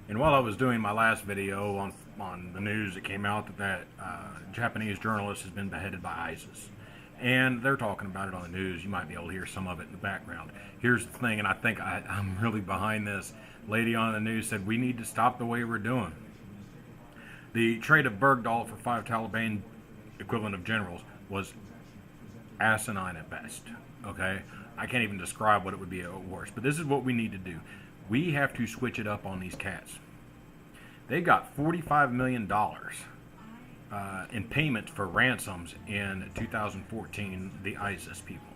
And while I was doing my last video on the news, it came out that Japanese journalist has been beheaded by ISIS. And they're talking about it on the news. You might be able to hear some of it in the background. Here's the thing, and I think I'm really behind this. Lady on the news said, we need to stop the way we're doing. The trade of Bergdahl for 5 Taliban equivalent of generals was asinine at best. Okay? I can't even describe what it would be at worst. But this is what we need to do. We have to switch it up on these cats. They got $45 million in payments for ransoms in 2014, the ISIS people.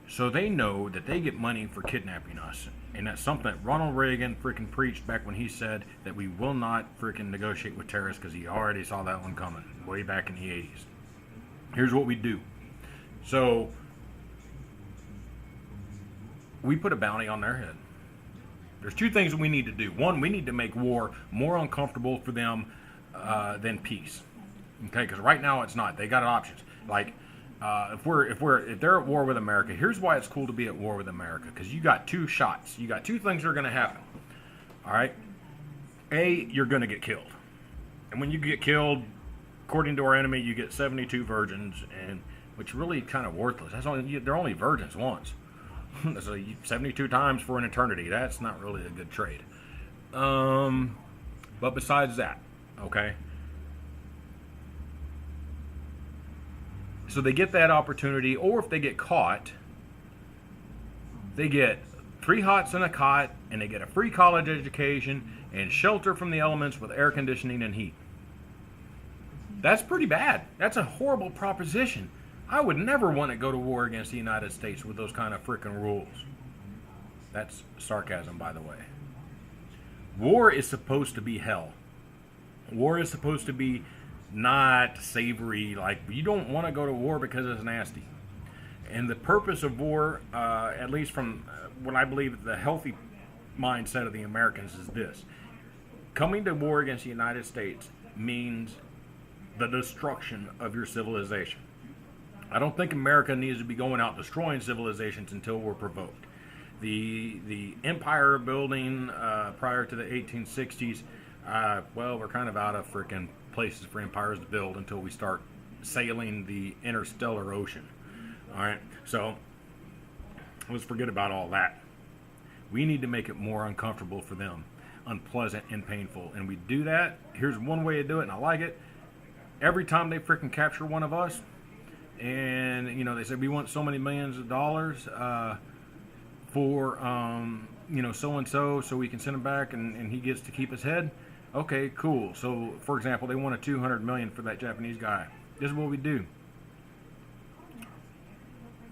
So they know that they get money for kidnapping us. And that's something that Ronald Reagan freaking preached back when he said that we will not freaking negotiate with terrorists, because he already saw that one coming way back in the 80s. Here's what we do. So we put a bounty on their head. There's 2 things that we need to do. One, we need to make war more uncomfortable for them than peace. Okay, because right now it's not. They got options. Like if they're at war with America, here's why it's cool to be at war with America. Because you got 2 shots. You got 2 things that are going to happen. All right. A, you're going to get killed, and when you get killed, according to our enemy, you get 72 virgins, and which really kind of worthless. They're only virgins once. So 72 times for an eternity. That's not really a good trade. But besides that, okay. So they get that opportunity, or if they get caught, they get 3 hots and a cot, and they get a free college education and shelter from the elements with air conditioning and heat. That's pretty bad. That's a horrible proposition. I would never want to go to war against the United States with those kind of freaking rules. That's sarcasm, by the way. War is supposed to be hell. War is supposed to be not savory. Like, you don't want to go to war because it's nasty. And the purpose of war, at least from what I believe the healthy mindset of the Americans, is this. Coming to war against the United States means the destruction of your civilization. I don't think America needs to be going out destroying civilizations until we're provoked. The empire building prior to the 1860s, well, we're kind of out of freaking places for empires to build until we start sailing the interstellar ocean. All right, so let's forget about all that. We need to make it more uncomfortable for them, unpleasant and painful. And we do that. Here's one way to do it, and I like it. Every time they freaking capture one of us, and they said we want so many millions of dollars for so and so we can send him back and he gets to keep his head. Okay, cool. So for example, they wanted $200 million for that Japanese guy. This is what we do.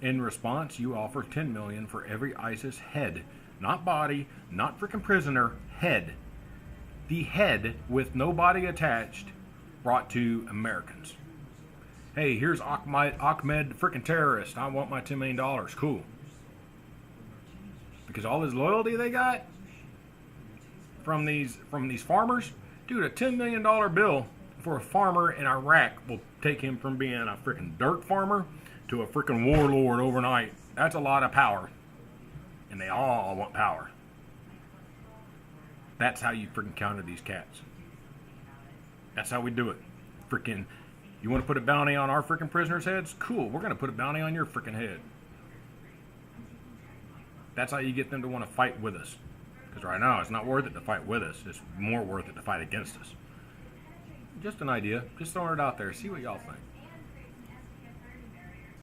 In response, you offer $10 million for every ISIS head, not body, not freaking prisoner, head. The head with no body attached, brought to Americans. Hey, here's Achmed, freaking terrorist. I want my $10 million. Cool. Because all this loyalty they got from these farmers, dude, a $10 million bill for a farmer in Iraq will take him from being a freaking dirt farmer to a freaking warlord overnight. That's a lot of power. And they all want power. That's how you freaking counter these cats. That's how we do it. Freaking, you want to put a bounty on our freaking prisoners' heads? Cool, we're going to put a bounty on your freaking head. That's how you get them to want to fight with us. Because right now, it's not worth it to fight with us. It's more worth it to fight against us. Just an idea. Just throwing it out there. See what y'all think.